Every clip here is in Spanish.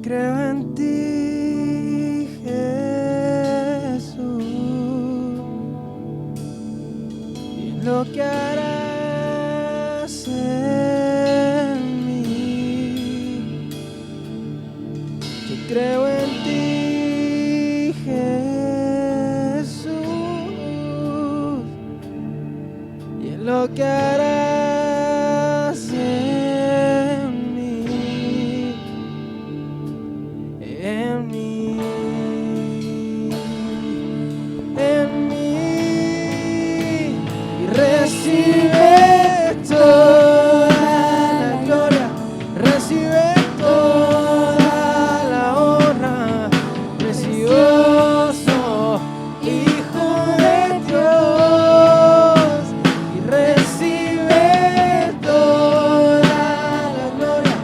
Creo en ti, Jesús, y en lo que harás en mí. Yo creo en ti, Jesús, y en lo que harás en mí, en mí, en mí, y recibe toda la gloria, recibe toda la honra, precioso Hijo de Dios, y recibe toda la gloria,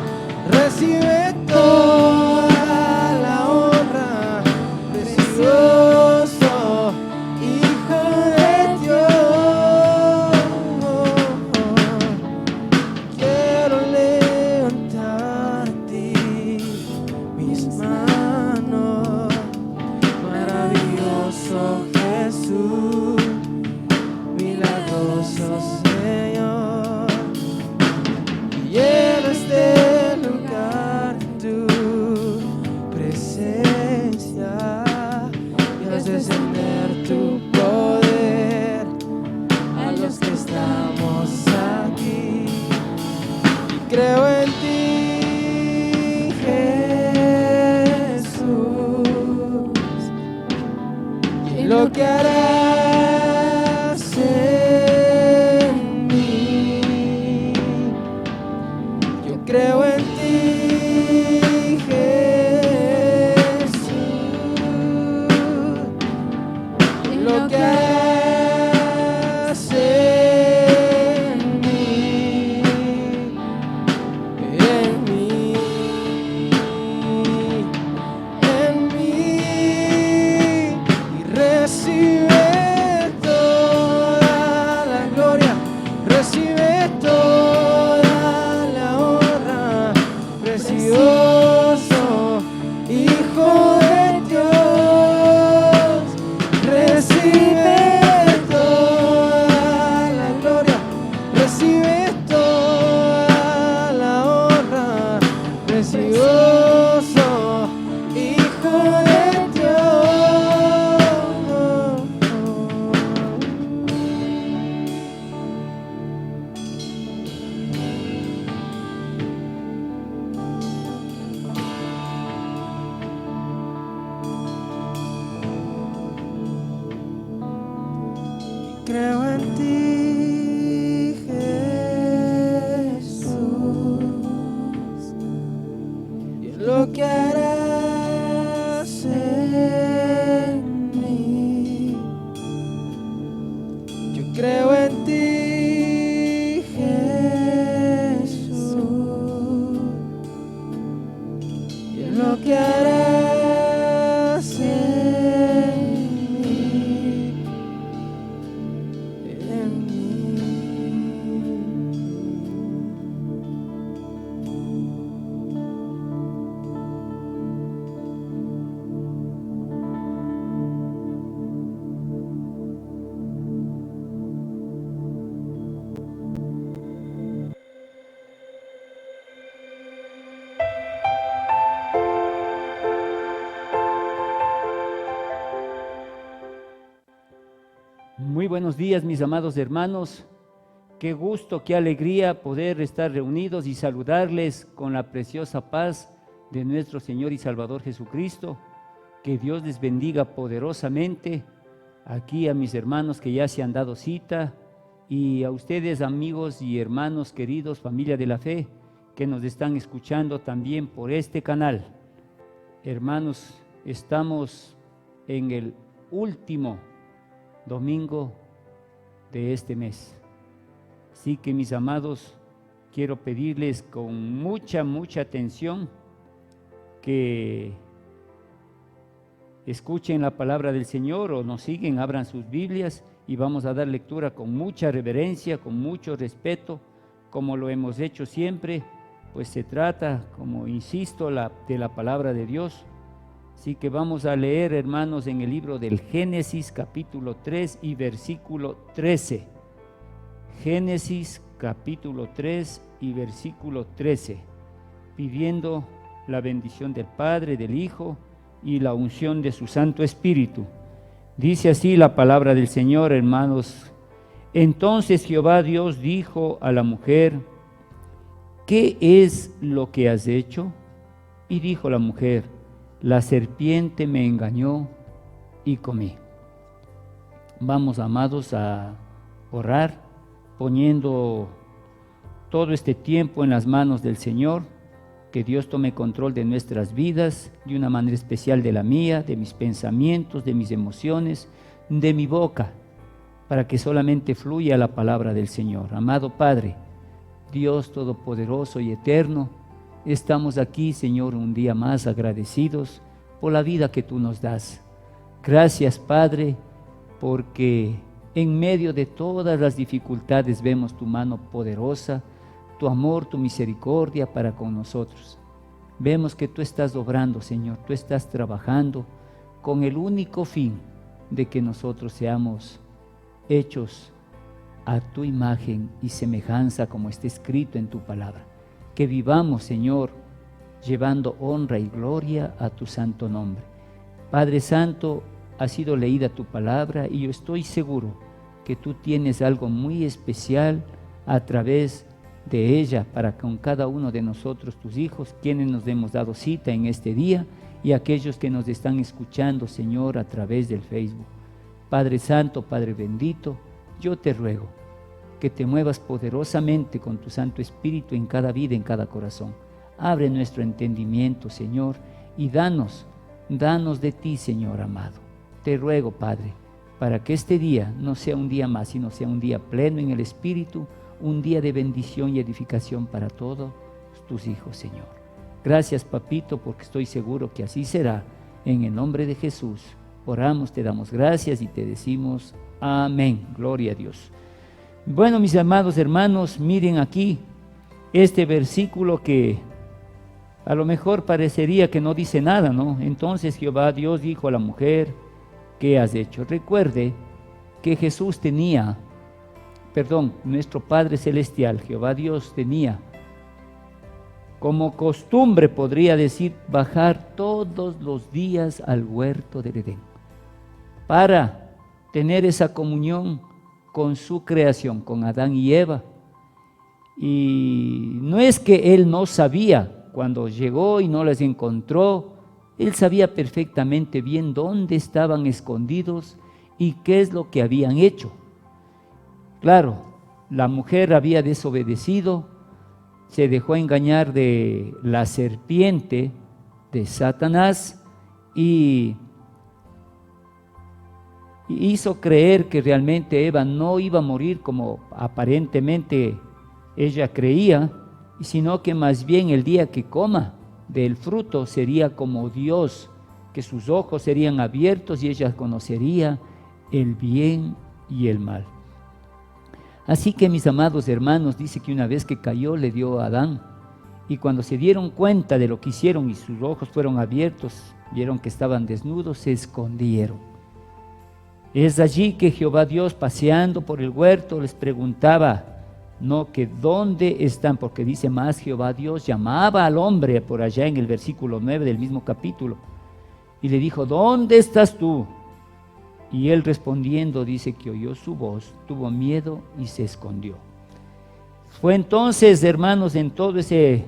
recibe toda la honra, precioso Hijo de Dios. Quiero levantar a ti mis manos, maravilloso Jesús, milagroso Señor. Lleno este lugar de tu presencia, y haz descender tu poder a los que estamos aquí. Y creo en ti, Jesús, y en lo que harás en mí. Yo creo en ti, Jesús, y en lo que harás en mí, en mí, en mí, y recibe toda la gloria, recibe toda la honra, precioso Hijo de Dios, recibe toda la gloria, recibe toda la honra, precioso Hijo de Dios. Creo en ti, Jesús, y en lo que harás en mí. Yo creo en ti, Jesús, y en lo que harás en mí, en mí. Muy buenos días, mis amados hermanos. Qué gusto, qué alegría poder estar reunidos y saludarles con la preciosa paz de nuestro Señor y Salvador Jesucristo. Que Dios les bendiga poderosamente. Aquí a mis hermanos que ya se han dado cita, y a ustedes, amigos y hermanos queridos, familia de la fe, que nos están escuchando también por este canal. Hermanos, estamos en el último domingo de este mes. Así que, mis amados, quiero pedirles con mucha atención que escuchen la palabra del Señor o nos siguen, abran sus Biblias y vamos a dar lectura con mucha reverencia, con mucho respeto, como lo hemos hecho siempre, pues se trata, como insisto, de la palabra de Dios. Así que vamos a leer, hermanos, en el libro del Génesis, capítulo 3 y versículo 13. Génesis, capítulo 3 y versículo 13, pidiendo la bendición del Padre, del Hijo y la unción de su Santo Espíritu. Dice así la palabra del Señor, hermanos. Entonces Jehová Dios dijo a la mujer: ¿qué es lo que has hecho? Y dijo la mujer: la serpiente me engañó y comí. Vamos, amados, a orar, poniendo todo este tiempo en las manos del Señor. Que Dios tome control de nuestras vidas, de una manera especial de la mía, de mis pensamientos, de mis emociones, de mi boca, para que solamente fluya la palabra del Señor. Amado Padre, Dios Todopoderoso y Eterno, estamos aquí, Señor, un día más agradecidos por la vida que tú nos das. Gracias, Padre, porque en medio de todas las dificultades vemos tu mano poderosa, tu amor, tu misericordia para con nosotros. Vemos que tú estás obrando, Señor, tú estás trabajando con el único fin de que nosotros seamos hechos a tu imagen y semejanza, como está escrito en tu palabra. Que vivamos, Señor, llevando honra y gloria a tu santo nombre. Padre Santo, ha sido leída tu palabra y yo estoy seguro que tú tienes algo muy especial a través de ella para con cada uno de nosotros, tus hijos, quienes nos hemos dado cita en este día, y aquellos que nos están escuchando, Señor, a través del Facebook. Padre Santo, Padre bendito, yo te ruego que te muevas poderosamente con tu Santo Espíritu en cada vida, en cada corazón. Abre nuestro entendimiento, Señor, y danos de ti, Señor amado. Te ruego, Padre, para que este día no sea un día más, sino sea un día pleno en el Espíritu, un día de bendición y edificación para todos tus hijos, Señor. Gracias, Papito, porque estoy seguro que así será. En el nombre de Jesús oramos, te damos gracias y te decimos amén. Gloria a Dios. Bueno, mis amados hermanos, miren aquí este versículo que a lo mejor parecería que no dice nada, ¿no? Entonces Jehová Dios dijo a la mujer: ¿qué has hecho? Recuerde que nuestro Padre Celestial, Jehová Dios, tenía como costumbre, podría decir, bajar todos los días al huerto del Edén para tener esa comunión con su creación, con Adán y Eva. Y no es que él no sabía, cuando llegó y no les encontró, él sabía perfectamente bien dónde estaban escondidos y qué es lo que habían hecho. Claro, la mujer había desobedecido, se dejó engañar de la serpiente, de Satanás, y hizo creer que realmente Eva no iba a morir como aparentemente ella creía, sino que más bien el día que coma del fruto sería como Dios, que sus ojos serían abiertos y ella conocería el bien y el mal. Así que, mis amados hermanos, dice que una vez que cayó le dio a Adán, y cuando se dieron cuenta de lo que hicieron y sus ojos fueron abiertos, vieron que estaban desnudos, se escondieron. Es allí que Jehová Dios, paseando por el huerto, les preguntaba, no, que dónde están, porque dice más, Jehová Dios llamaba al hombre por allá en el versículo 9 del mismo capítulo, y le dijo: ¿dónde estás tú? Y él respondiendo dice que oyó su voz, tuvo miedo y se escondió. Fue entonces, hermanos, en todo ese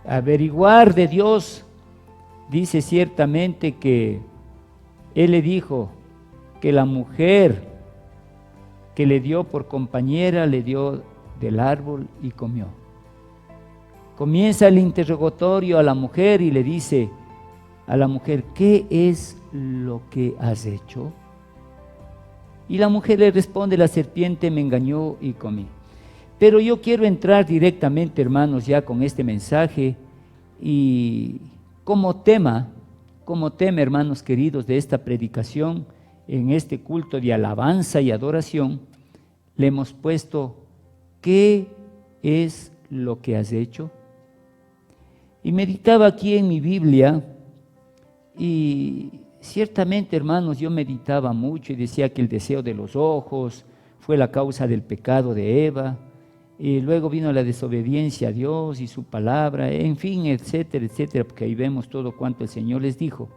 averiguar de Dios, dice ciertamente que él le dijo que la mujer que le dio por compañera le dio del árbol y comió. Comienza el interrogatorio a la mujer y le dice a la mujer: ¿qué es lo que has hecho? Y la mujer le responde: la serpiente me engañó y comí. Pero yo quiero entrar directamente, hermanos, ya con este mensaje, y como tema, hermanos queridos, de esta predicación, en este culto de alabanza y adoración, le hemos puesto: ¿qué es lo que has hecho? Y meditaba aquí en mi Biblia y ciertamente, hermanos, yo meditaba mucho y decía que el deseo de los ojos fue la causa del pecado de Eva, y luego vino la desobediencia a Dios y su palabra, en fin, etcétera, etcétera, porque ahí vemos todo cuanto el Señor les dijo.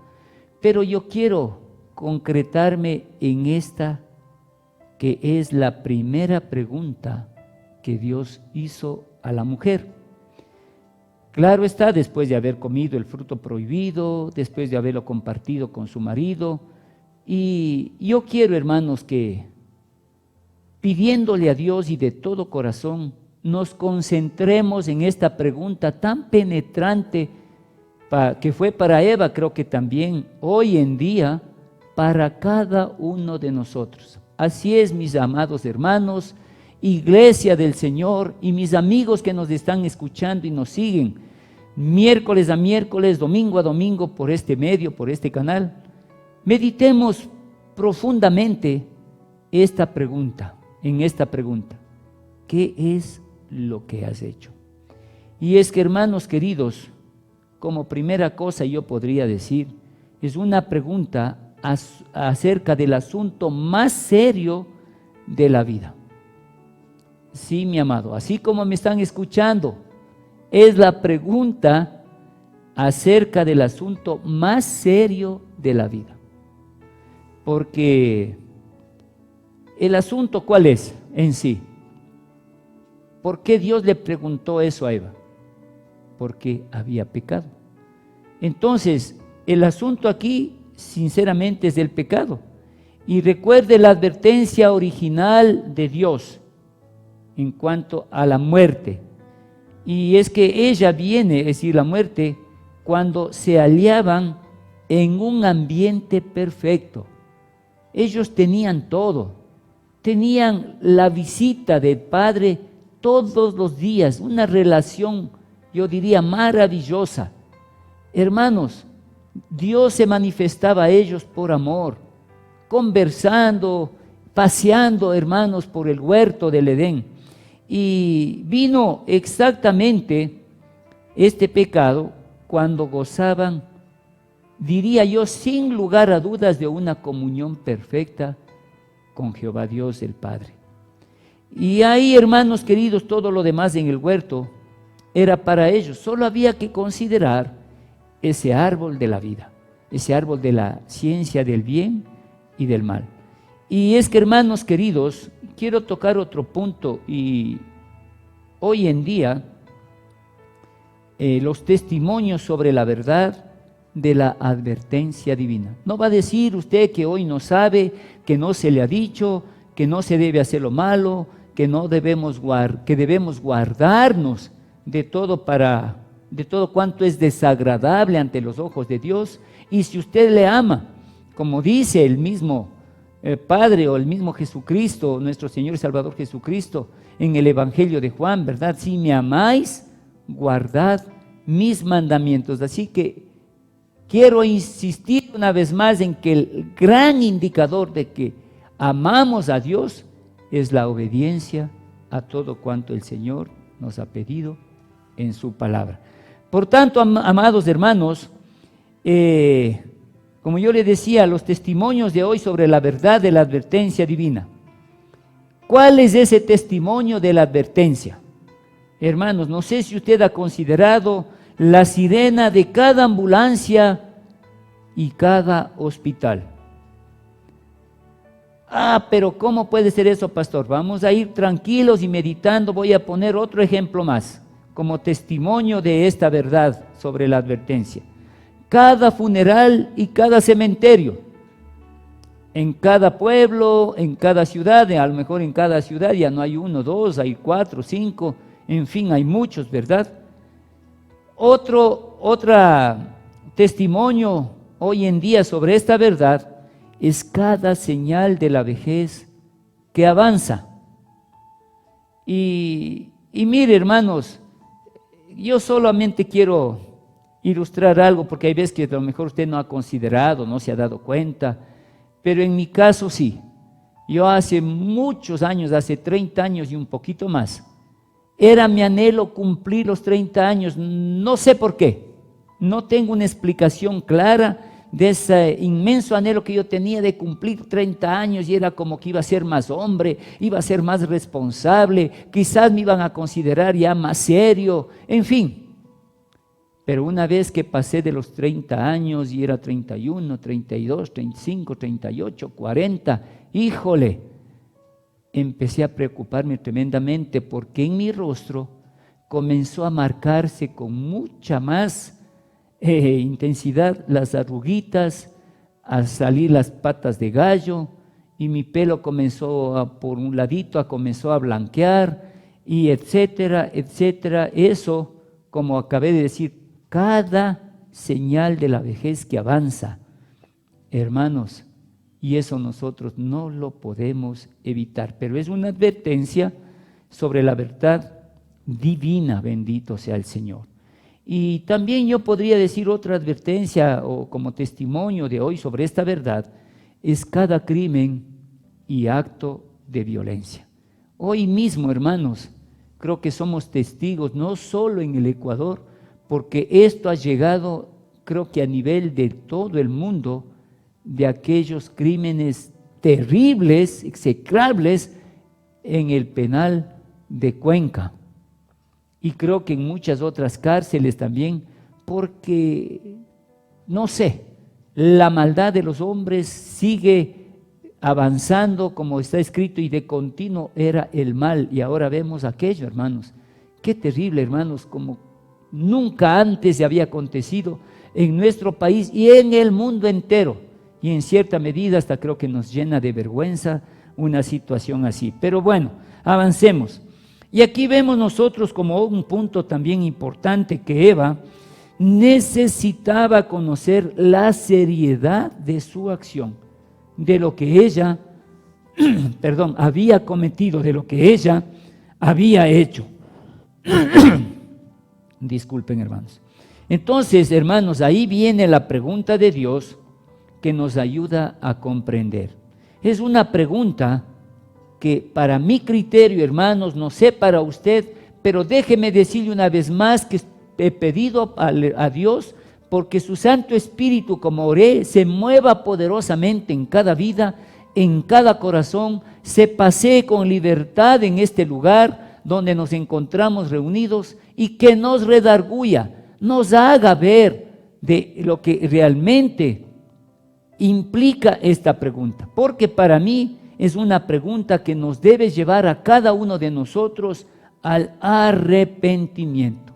Pero yo quiero concretarme en esta, que es la primera pregunta que Dios hizo a la mujer. Claro está, después de haber comido el fruto prohibido, después de haberlo compartido con su marido, y yo quiero, hermanos, que pidiéndole a Dios y de todo corazón, nos concentremos en esta pregunta tan penetrante que fue para Eva, creo que también hoy en día para cada uno de nosotros. Así es, mis amados hermanos, Iglesia del Señor y mis amigos que nos están escuchando y nos siguen miércoles a miércoles, domingo a domingo por este medio, por este canal. Meditemos profundamente esta pregunta, en esta pregunta: ¿qué es lo que has hecho? Y es que, hermanos queridos, como primera cosa yo podría decir, es una pregunta acerca del asunto más serio de la vida. Sí, mi amado, así como me están escuchando, es la pregunta acerca del asunto más serio de la vida. Porque el asunto, ¿cuál es en sí? ¿Por qué Dios le preguntó eso a Eva? Porque había pecado. Entonces, el asunto aquí, sinceramente, es del pecado. Y recuerde la advertencia original de Dios en cuanto a la muerte. Y es que ella viene, es decir, la muerte, cuando se hallaban en un ambiente perfecto. Ellos tenían todo. Tenían la visita del Padre todos los días, una relación, yo diría, maravillosa. Hermanos, Dios se manifestaba a ellos por amor, conversando, paseando, hermanos, por el huerto del Edén. Y vino exactamente este pecado cuando gozaban, diría yo, sin lugar a dudas, de una comunión perfecta con Jehová Dios el Padre. Y ahí, hermanos queridos, todo lo demás en el huerto era para ellos. Solo había que considerar ese árbol de la vida, ese árbol de la ciencia del bien y del mal. Y es que, hermanos queridos, quiero tocar otro punto. Y hoy en día los testimonios sobre la verdad de la advertencia divina. No va a decir usted que hoy no sabe, que no se le ha dicho, que no se debe hacer lo malo, que no debemos que debemos guardarnos de todo cuanto es desagradable ante los ojos de Dios. Y si usted le ama, como dice el mismo Padre o el mismo Jesucristo, nuestro Señor y Salvador Jesucristo, en el Evangelio de Juan, ¿verdad? Si me amáis, guardad mis mandamientos. Así que quiero insistir una vez más en que el gran indicador de que amamos a Dios es la obediencia a todo cuanto el Señor nos ha pedido en su palabra. Por tanto, amados hermanos, como yo le decía, los testimonios de hoy sobre la verdad de la advertencia divina. ¿Cuál es ese testimonio de la advertencia? Hermanos, no sé si usted ha considerado la sirena de cada ambulancia y cada hospital. Pero ¿cómo puede ser eso, pastor? Vamos a ir tranquilos y meditando. Voy a poner otro ejemplo más, como testimonio de esta verdad sobre la advertencia. Cada funeral y cada cementerio, en cada pueblo, en cada ciudad, a lo mejor en cada ciudad ya no hay 1, 2, hay 4, 5, en fin, hay muchos, ¿verdad? Otro testimonio hoy en día sobre esta verdad es cada señal de la vejez que avanza. Y mire, hermanos, yo solamente quiero ilustrar algo, porque hay veces que a lo mejor usted no ha considerado, no se ha dado cuenta, pero en mi caso sí. Yo hace muchos años, hace 30 años y un poquito más, Era mi anhelo cumplir los 30 años, no sé por qué, no tengo una explicación clara de ese inmenso anhelo que yo tenía de cumplir 30 años y era como que iba a ser más hombre, iba a ser más responsable, quizás me iban a considerar ya más serio, en fin. Pero una vez que pasé de los 30 años y era 31, 32, 35, 38, 40, híjole, empecé a preocuparme tremendamente porque en mi rostro comenzó a marcarse con mucha más intensidad las arruguitas, a salir las patas de gallo y mi pelo comenzó por un ladito comenzó a blanquear y etcétera, etcétera. Eso, como acabé de decir, cada señal de la vejez que avanza, hermanos, y eso nosotros no lo podemos evitar, pero es una advertencia sobre la verdad divina, bendito sea el Señor. Y también yo podría decir otra advertencia o como testimonio de hoy sobre esta verdad, es cada crimen y acto de violencia. Hoy mismo, hermanos, creo que somos testigos, no solo en el Ecuador, porque esto ha llegado, creo que a nivel de todo el mundo, de aquellos crímenes terribles, execrables, en el penal de Cuenca. Y creo que en muchas otras cárceles también, porque, no sé, la maldad de los hombres sigue avanzando como está escrito y de continuo era el mal. Y ahora vemos aquello, hermanos. Qué terrible, hermanos, como nunca antes se había acontecido en nuestro país y en el mundo entero. Y en cierta medida hasta creo que nos llena de vergüenza una situación así. Pero bueno, avancemos. Y aquí vemos nosotros como un punto también importante que Eva necesitaba conocer la seriedad de su acción, de lo que ella, había cometido, de lo que ella había hecho. Disculpen, hermanos. Entonces, hermanos, ahí viene la pregunta de Dios que nos ayuda a comprender. Es una pregunta que para mi criterio, hermanos, no sé para usted, pero déjeme decirle una vez más que he pedido a Dios porque su Santo Espíritu, como oré, se mueva poderosamente en cada vida, en cada corazón, se pasee con libertad en este lugar donde nos encontramos reunidos y que nos redarguya, nos haga ver de lo que realmente implica esta pregunta, porque para mí es una pregunta que nos debe llevar a cada uno de nosotros al arrepentimiento.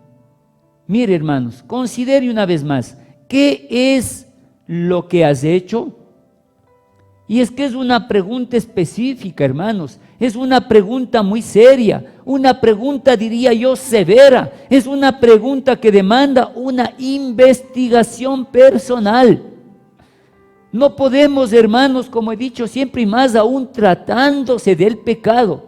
Mire, hermanos, considere una vez más, ¿qué es lo que has hecho? Y es que es una pregunta específica, hermanos, es una pregunta muy seria, una pregunta, diría yo, severa, es una pregunta que demanda una investigación personal. No podemos, hermanos, como he dicho siempre y más aún tratándose del pecado.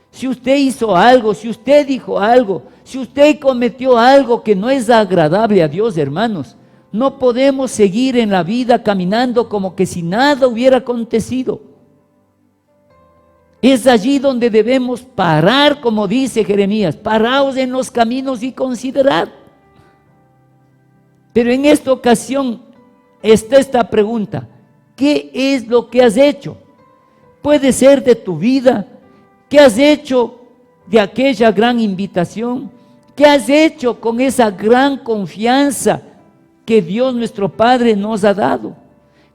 Si usted hizo algo, si usted dijo algo, si usted cometió algo que no es agradable a Dios, hermanos, no podemos seguir en la vida caminando como que si nada hubiera acontecido. Es allí donde debemos parar, como dice Jeremías, paraos en los caminos y considerad. Pero en esta ocasión está esta pregunta: ¿qué es lo que has hecho? Puede ser de tu vida. ¿Qué has hecho de aquella gran invitación? ¿Qué has hecho con esa gran confianza que Dios nuestro Padre nos ha dado?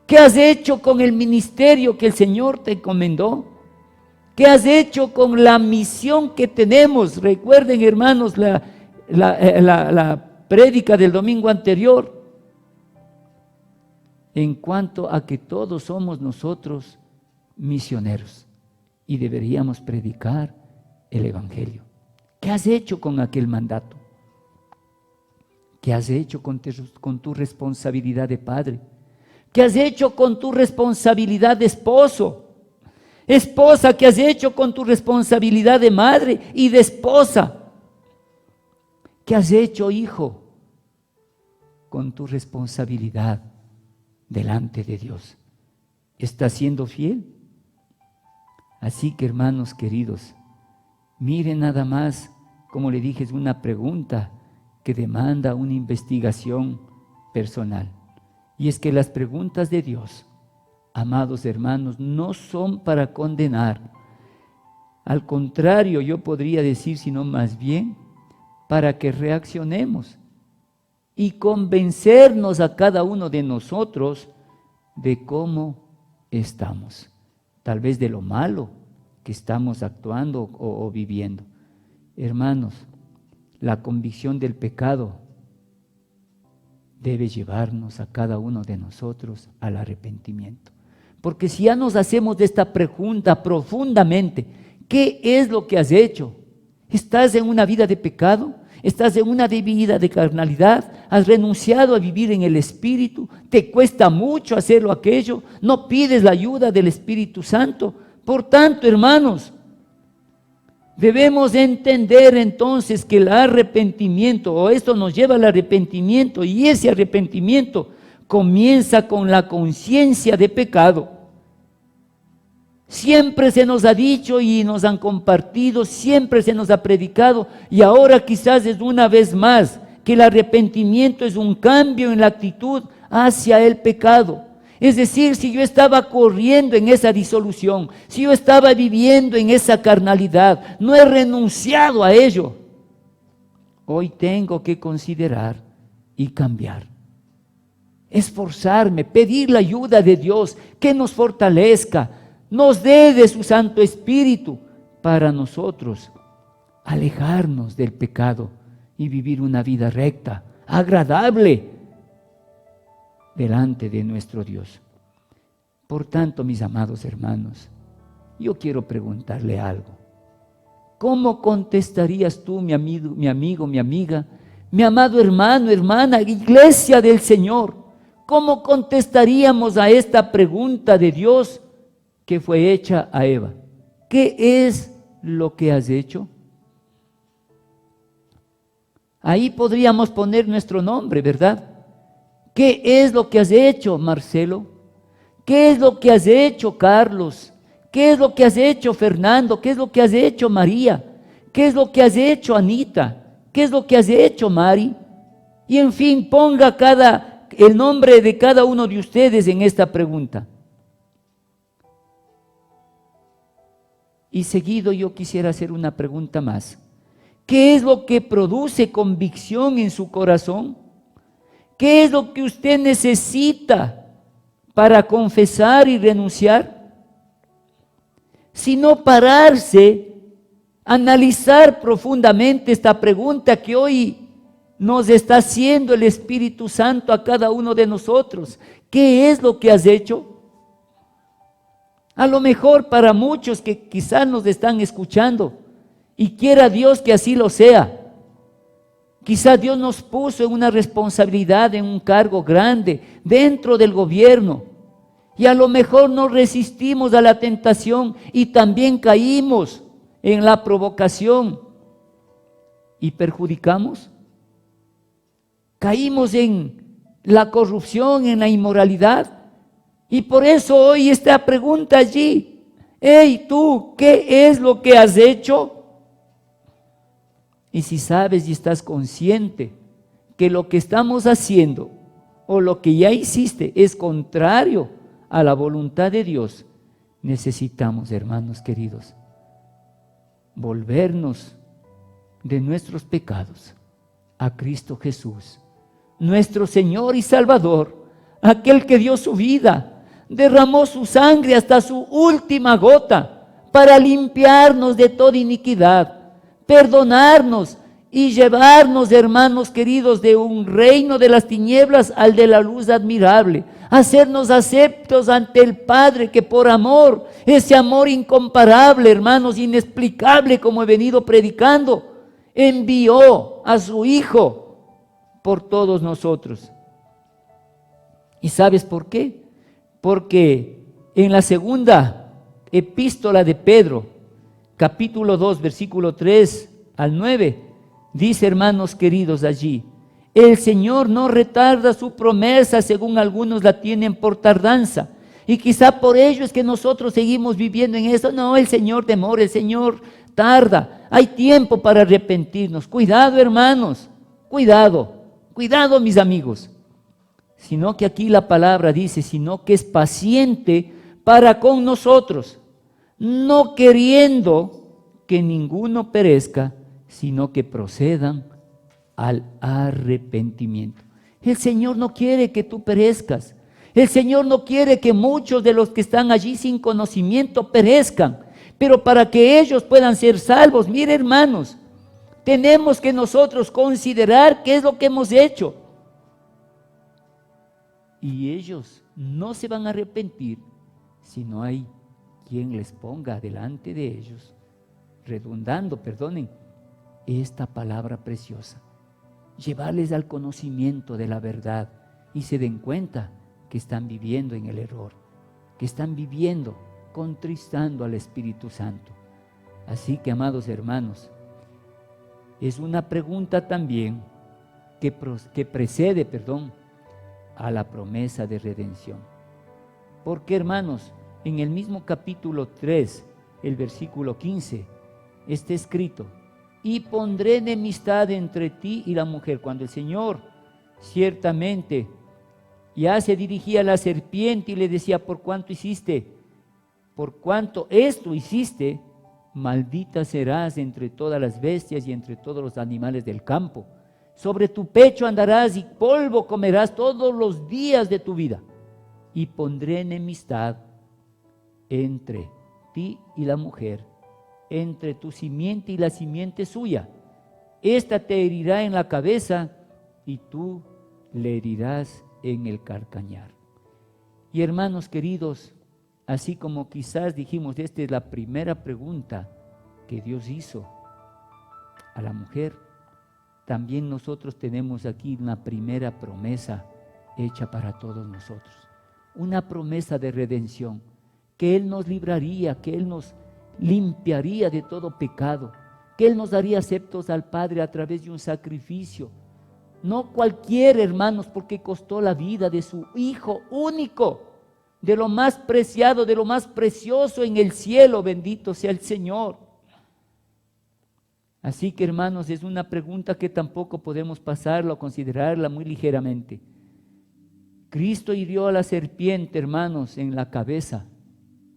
¿Qué has hecho con el ministerio que el Señor te encomendó? ¿Qué has hecho con la misión que tenemos? Recuerden, hermanos, la prédica del domingo anterior, en cuanto a que todos somos nosotros misioneros y deberíamos predicar el Evangelio. ¿Qué has hecho con aquel mandato? ¿Qué has hecho con tu responsabilidad de padre? ¿Qué has hecho con tu responsabilidad de esposo? Esposa, ¿qué has hecho con tu responsabilidad de madre y de esposa? ¿Qué has hecho, hijo, con tu responsabilidad delante de Dios? ¿Estás siendo fiel? Así que, hermanos queridos, miren nada más como le dije, es una pregunta que demanda una investigación personal. Y es que las preguntas de Dios, amados hermanos, no son para condenar. Al contrario, yo podría decir, sino más bien para que reaccionemos y convencernos a cada uno de nosotros de cómo estamos, tal vez de lo malo que estamos actuando o viviendo. Hermanos, la convicción del pecado debe llevarnos a cada uno de nosotros al arrepentimiento. Porque si ya nos hacemos de esta pregunta profundamente, ¿qué es lo que has hecho? ¿Estás en una vida de pecado? ¿Estás en una vida de carnalidad? ¿Has renunciado a vivir en el Espíritu? ¿Te cuesta mucho hacerlo aquello? ¿No pides la ayuda del Espíritu Santo? Por tanto, hermanos, debemos entender entonces que el arrepentimiento, o esto nos lleva al arrepentimiento, y ese arrepentimiento comienza con la conciencia de pecado. Siempre se nos ha dicho y nos han compartido, siempre se nos ha predicado, y ahora quizás es una vez más, que el arrepentimiento es un cambio en la actitud hacia el pecado. Es decir, si yo estaba corriendo en esa disolución, si yo estaba viviendo en esa carnalidad, no he renunciado a ello, hoy tengo que considerar y cambiar. Esforzarme, pedir la ayuda de Dios, que nos fortalezca, nos dé de su Santo Espíritu para nosotros alejarnos del pecado y vivir una vida recta, agradable delante de nuestro Dios. Por tanto, mis amados hermanos, yo quiero preguntarle algo. ¿Cómo contestarías tú, mi amigo, mi amiga, mi amado hermano, hermana, iglesia del Señor? ¿Cómo contestaríamos a esta pregunta de Dios que fue hecha a Eva? ¿Qué es lo que has hecho? Ahí podríamos poner nuestro nombre, ¿verdad? ¿Qué es lo que has hecho, Marcelo? ¿Qué es lo que has hecho, Carlos? ¿Qué es lo que has hecho, Fernando? ¿Qué es lo que has hecho, María? ¿Qué es lo que has hecho, Anita? ¿Qué es lo que has hecho, Mari? Y en fin, ponga el nombre de cada uno de ustedes en esta pregunta. Y seguido yo quisiera hacer una pregunta más. ¿Qué es lo que produce convicción en su corazón? ¿Qué es lo que usted necesita para confesar y renunciar? Si no pararse, analizar profundamente esta pregunta que hoy nos está haciendo el Espíritu Santo a cada uno de nosotros. ¿Qué es lo que has hecho? A lo mejor para muchos que quizás nos están escuchando, y quiera Dios que así lo sea, quizás Dios nos puso en una responsabilidad, en un cargo grande dentro del gobierno, y a lo mejor no resistimos a la tentación y también caímos en la provocación y perjudicamos. Caímos en la corrupción, en la inmoralidad, y por eso hoy esta pregunta allí: hey, tú, ¿qué es lo que has hecho? Y si sabes y estás consciente que lo que estamos haciendo o lo que ya hiciste es contrario a la voluntad de Dios, necesitamos, hermanos queridos, volvernos de nuestros pecados a Cristo Jesús, nuestro Señor y Salvador, aquel que dio su vida, derramó su sangre hasta su última gota para limpiarnos de toda iniquidad, perdonarnos y llevarnos, hermanos queridos, de un reino de las tinieblas al de la luz admirable, hacernos aceptos ante el Padre, que por amor, ese amor incomparable, hermanos, inexplicable, como he venido predicando, envió a su Hijo por todos nosotros. ¿Y sabes por qué? Porque en la segunda epístola de Pedro, capítulo 2, versículo 3 al 9, dice, hermanos queridos, allí: el Señor no retarda su promesa, según algunos la tienen por tardanza, y quizá por ello es que nosotros seguimos viviendo en eso. No, el Señor demora, el Señor tarda, hay tiempo para arrepentirnos. Cuidado, hermanos, cuidado mis amigos. Sino que aquí la palabra dice, sino que es paciente para con nosotros, no queriendo que ninguno perezca, sino que procedan al arrepentimiento. El Señor no quiere que tú perezcas. El Señor no quiere que muchos de los que están allí sin conocimiento perezcan. Pero para que ellos puedan ser salvos, mire hermanos, tenemos que nosotros considerar qué es lo que hemos hecho. Y ellos no se van a arrepentir si no hay quien les ponga delante de ellos, redundando, perdonen, esta palabra preciosa. Llevarles al conocimiento de la verdad y se den cuenta que están viviendo en el error, que están viviendo contristando al Espíritu Santo. Así que, amados hermanos, es una pregunta también que precede, a la promesa de redención. Porque, hermanos, en el mismo capítulo 3, el versículo 15, está escrito: y pondré enemistad entre ti y la mujer. Cuando el Señor ciertamente ya se dirigía a la serpiente y le decía: por cuanto esto hiciste, maldita serás entre todas las bestias y entre todos los animales del campo. Sobre tu pecho andarás y polvo comerás todos los días de tu vida. Y pondré enemistad entre ti y la mujer, entre tu simiente y la simiente suya. Esta te herirá en la cabeza y tú le herirás en el calcañar. Y hermanos queridos, así como quizás dijimos, esta es la primera pregunta que Dios hizo a la mujer, también nosotros tenemos aquí una primera promesa hecha para todos nosotros. Una promesa de redención, que Él nos libraría, que Él nos limpiaría de todo pecado, que Él nos daría aceptos al Padre a través de un sacrificio. No cualquier, hermanos, porque costó la vida de su Hijo único, de lo más preciado, de lo más precioso en el cielo. Bendito sea el Señor. Así que, hermanos, es una pregunta que tampoco podemos pasarla o considerarla muy ligeramente. Cristo hirió a la serpiente, hermanos, en la cabeza,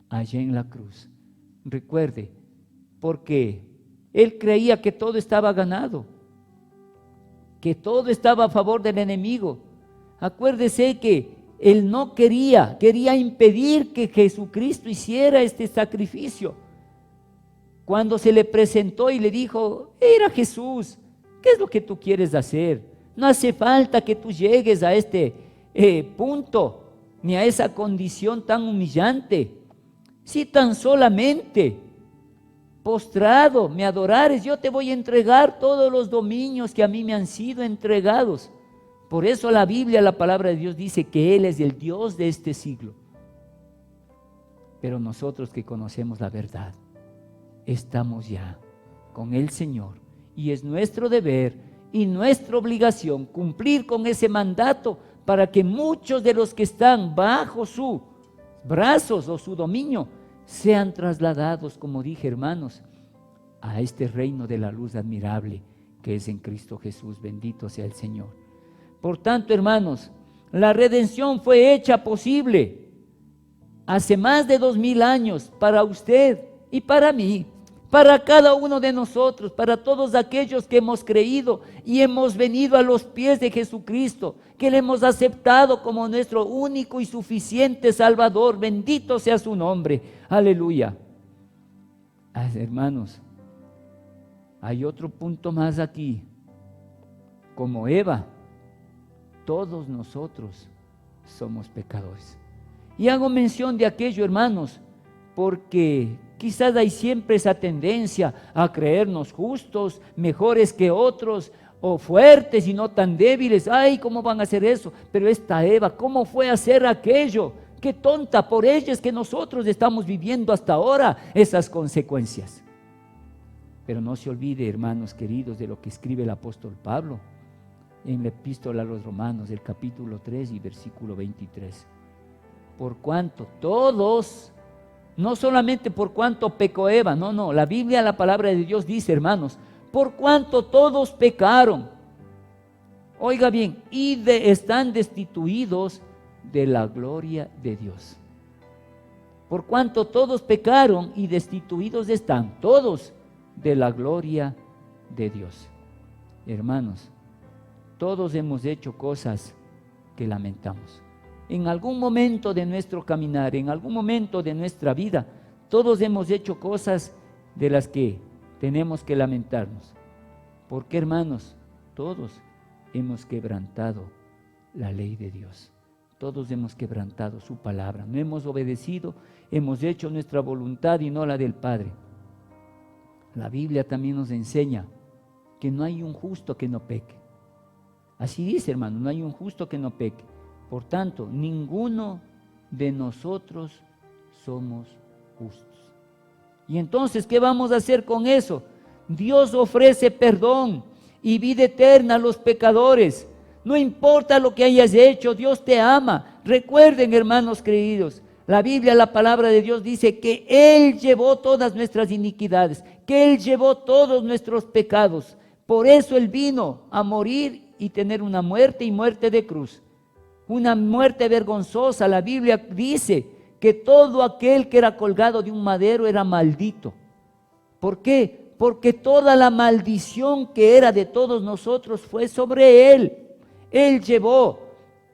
allá en la cruz. Recuerde, porque Él creía que todo estaba ganado, que todo estaba a favor del enemigo. Acuérdese que Él no quería impedir que Jesucristo hiciera este sacrificio. Cuando se le presentó y le dijo: era Jesús, ¿qué es lo que tú quieres hacer? No hace falta que tú llegues a este punto, ni a esa condición tan humillante. Si tan solamente postrado me adorares, yo te voy a entregar todos los dominios que a mí me han sido entregados. Por eso la Biblia, la palabra de Dios dice que Él es el Dios de este siglo. Pero nosotros que conocemos la verdad, estamos ya con el Señor y es nuestro deber y nuestra obligación cumplir con ese mandato para que muchos de los que están bajo sus brazos o su dominio sean trasladados, como dije, hermanos, a este reino de la luz admirable que es en Cristo Jesús. Bendito sea el Señor. Por tanto, hermanos, la redención fue hecha posible hace más de 2000 años para usted y para mí, para cada uno de nosotros, para todos aquellos que hemos creído y hemos venido a los pies de Jesucristo, que le hemos aceptado como nuestro único y suficiente Salvador. Bendito sea su nombre. Aleluya. Hermanos, hay otro punto más aquí. Como Eva, todos nosotros somos pecadores. Y hago mención de aquello, hermanos, porque quizás hay siempre esa tendencia a creernos justos, mejores que otros, o fuertes y no tan débiles. Ay, ¿cómo van a hacer eso? Pero esta Eva, ¿cómo fue a hacer aquello? Qué tonta, por ella es que nosotros estamos viviendo hasta ahora esas consecuencias. Pero no se olvide, hermanos queridos, de lo que escribe el apóstol Pablo en la epístola a los Romanos, el capítulo 3 y versículo 23. Por cuanto todos No solamente por cuanto pecó Eva, no, la Biblia, la palabra de Dios dice, hermanos, por cuanto todos pecaron. Oiga bien, están destituidos de la gloria de Dios. Por cuanto todos pecaron y destituidos están, todos de la gloria de Dios. Hermanos, todos hemos hecho cosas que lamentamos. En algún momento de nuestro caminar, en algún momento de nuestra vida, todos hemos hecho cosas de las que tenemos que lamentarnos. Porque, hermanos, todos hemos quebrantado la ley de Dios. Todos hemos quebrantado su palabra. No hemos obedecido, hemos hecho nuestra voluntad y no la del Padre. La Biblia también nos enseña que no hay un justo que no peque. Así dice, hermano, no hay un justo que no peque. Por tanto, ninguno de nosotros somos justos. Y entonces, ¿qué vamos a hacer con eso? Dios ofrece perdón y vida eterna a los pecadores. No importa lo que hayas hecho, Dios te ama. Recuerden, hermanos queridos, la Biblia, la palabra de Dios dice que Él llevó todas nuestras iniquidades, que Él llevó todos nuestros pecados. Por eso Él vino a morir y tener una muerte y muerte de cruz. Una muerte vergonzosa. La Biblia dice que todo aquel que era colgado de un madero era maldito. ¿Por qué? Porque toda la maldición que era de todos nosotros fue sobre Él. Él llevó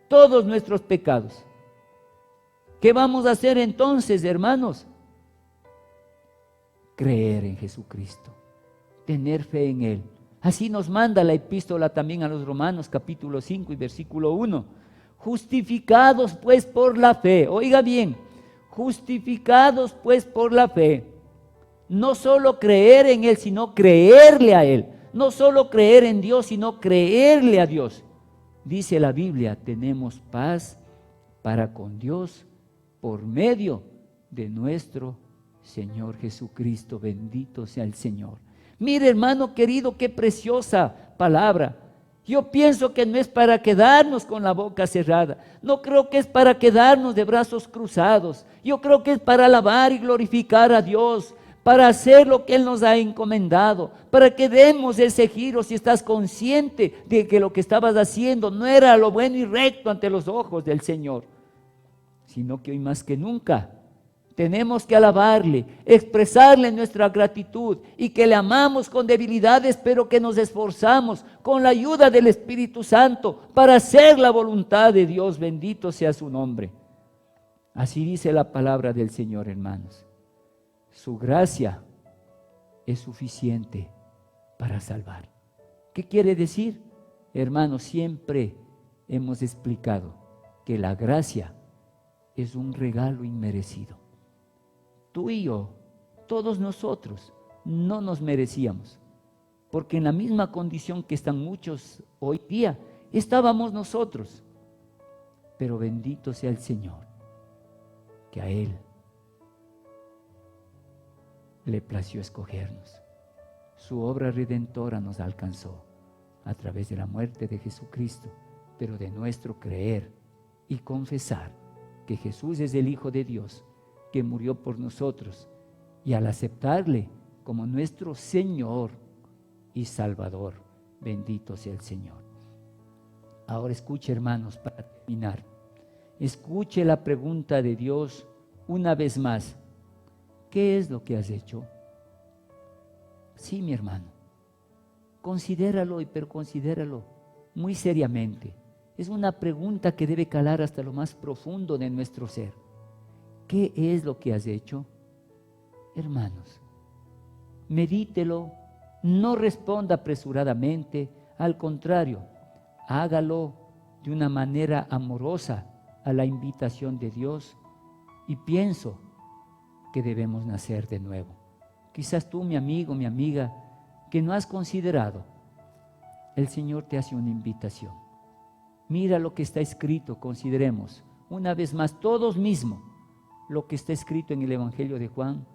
todos nuestros pecados. ¿Qué vamos a hacer entonces, hermanos? Creer en Jesucristo, tener fe en Él. Así nos manda la epístola también a los Romanos, capítulo 5 y versículo 1. Justificados pues por la fe, oiga bien, justificados pues por la fe. No solo creer en Él, sino creerle a Él. No solo creer en Dios, sino creerle a Dios. Dice la Biblia, tenemos paz para con Dios por medio de nuestro Señor Jesucristo. Bendito sea el Señor. Mire, hermano querido, qué preciosa palabra. Yo pienso que no es para quedarnos con la boca cerrada. No creo que es para quedarnos de brazos cruzados. Yo creo que es para alabar y glorificar a Dios, para hacer lo que Él nos ha encomendado, para que demos ese giro si estás consciente de que lo que estabas haciendo no era lo bueno y recto ante los ojos del Señor, sino que hoy más que nunca tenemos que alabarle, expresarle nuestra gratitud y que le amamos con debilidades, pero que nos esforzamos con la ayuda del Espíritu Santo para hacer la voluntad de Dios. Bendito sea su nombre. Así dice la palabra del Señor, hermanos. Su gracia es suficiente para salvar. ¿Qué quiere decir? Hermanos, siempre hemos explicado que la gracia es un regalo inmerecido. Tú y yo, todos nosotros, no nos merecíamos, porque en la misma condición que están muchos hoy día, estábamos nosotros. Pero bendito sea el Señor, que a Él le plació escogernos. Su obra redentora nos alcanzó a través de la muerte de Jesucristo, pero de nuestro creer y confesar que Jesús es el Hijo de Dios, que murió por nosotros, y al aceptarle como nuestro Señor y Salvador, bendito sea el Señor. Ahora escuche, hermanos, para terminar, escuche la pregunta de Dios una vez más. ¿Qué es lo que has hecho? Sí, mi hermano, considéralo, pero considéralo muy seriamente. Es una pregunta que debe calar hasta lo más profundo de nuestro ser. ¿Qué es lo que has hecho? Hermanos, medítelo, no responda apresuradamente, al contrario, hágalo de una manera amorosa a la invitación de Dios, y pienso que debemos nacer de nuevo. Quizás tú, mi amigo, mi amiga, que no has considerado, el Señor te hace una invitación. Mira lo que está escrito, consideremos una vez más todos mismos lo que está escrito en el Evangelio de Juan,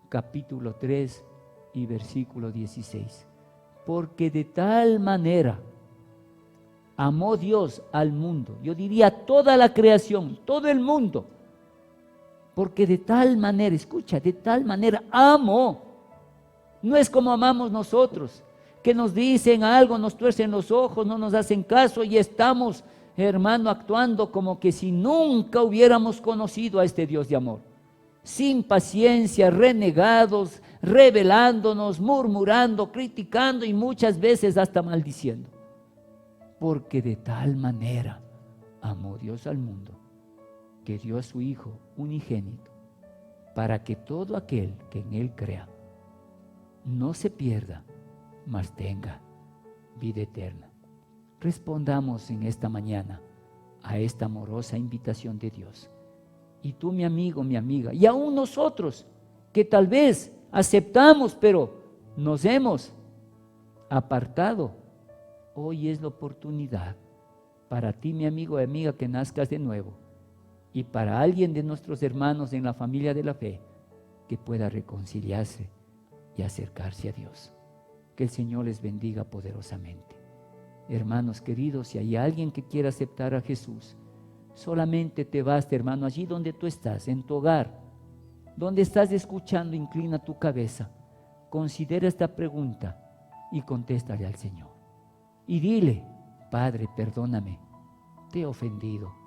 capítulo 3 y versículo 16. Porque de tal manera amó Dios al mundo, yo diría toda la creación, todo el mundo, porque de tal manera, escucha, de tal manera amo. No es como amamos nosotros, que nos dicen algo, nos tuercen los ojos, no nos hacen caso y estamos, hermano, actuando como que si nunca hubiéramos conocido a este Dios de amor. Sin paciencia, renegados, rebelándonos, murmurando, criticando y muchas veces hasta maldiciendo. Porque de tal manera amó Dios al mundo, que dio a su Hijo unigénito, para que todo aquel que en Él crea no se pierda, mas tenga vida eterna. Respondamos en esta mañana a esta amorosa invitación de Dios. Y tú, mi amigo, mi amiga, y aún nosotros, que tal vez aceptamos, pero nos hemos apartado, hoy es la oportunidad para ti, mi amigo y amiga, que nazcas de nuevo, y para alguien de nuestros hermanos en la familia de la fe, que pueda reconciliarse y acercarse a Dios. Que el Señor les bendiga poderosamente. Hermanos queridos, si hay alguien que quiera aceptar a Jesús, solamente te basta, hermano, allí donde tú estás, en tu hogar, donde estás escuchando, inclina tu cabeza, considera esta pregunta y contéstale al Señor. Y dile: Padre, perdóname, te he ofendido.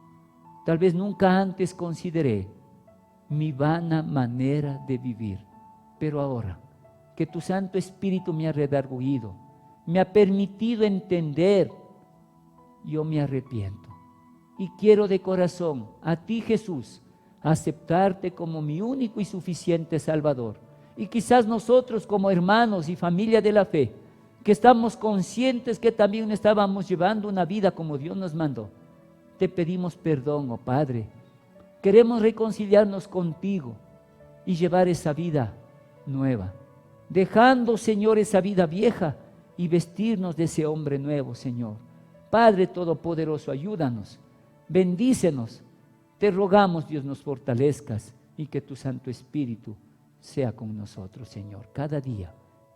Tal vez nunca antes consideré mi vana manera de vivir, pero ahora que tu Santo Espíritu me ha redarguido, me ha permitido entender, yo me arrepiento y quiero de corazón a ti, Jesús, aceptarte como mi único y suficiente Salvador. Y quizás nosotros, como hermanos y familia de la fe, que estamos conscientes que también estábamos llevando una vida como Dios nos mandó, te pedimos perdón, oh Padre. Queremos reconciliarnos contigo y llevar esa vida nueva, dejando, Señor, esa vida vieja y vestirnos de ese hombre nuevo, Señor. Padre Todopoderoso, ayúdanos, bendícenos. Te rogamos, Dios, nos fortalezcas y que tu Santo Espíritu sea con nosotros, Señor, cada día,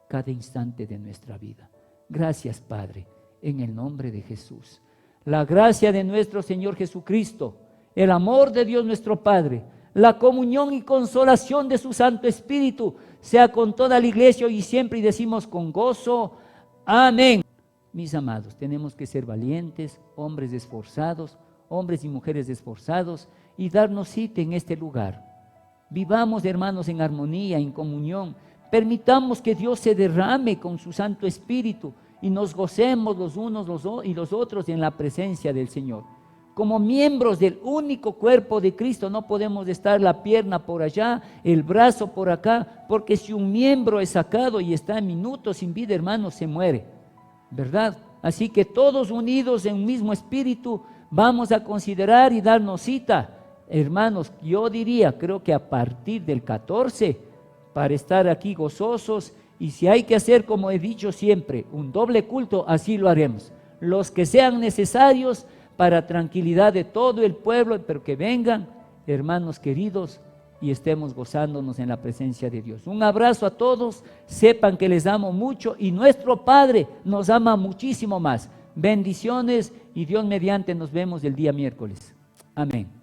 cada instante de nuestra vida. Gracias, Padre, en el nombre de Jesús. La gracia de nuestro Señor Jesucristo, el amor de Dios nuestro Padre, la comunión y consolación de su Santo Espíritu sea con toda la iglesia hoy y siempre, y decimos con gozo, amén. Mis amados, tenemos que ser valientes, hombres esforzados, hombres y mujeres esforzados, y darnos cita en este lugar. Vivamos, hermanos, en armonía, en comunión. Permitamos que Dios se derrame con su Santo Espíritu y nos gocemos los unos y los otros en la presencia del Señor. Como miembros del único cuerpo de Cristo, no podemos estar la pierna por allá, el brazo por acá, porque si un miembro es sacado y está en minutos sin vida, hermanos, se muere, ¿verdad? Así que todos unidos en un mismo espíritu, vamos a considerar y darnos cita, hermanos. Yo diría, creo que a partir del 14, para estar aquí gozosos, y si hay que hacer, como he dicho siempre, un doble culto, así lo haremos. Los que sean necesarios para tranquilidad de todo el pueblo, pero que vengan, hermanos queridos, y estemos gozándonos en la presencia de Dios. Un abrazo a todos, sepan que les amo mucho y nuestro Padre nos ama muchísimo más. Bendiciones y Dios mediante nos vemos el día miércoles. Amén.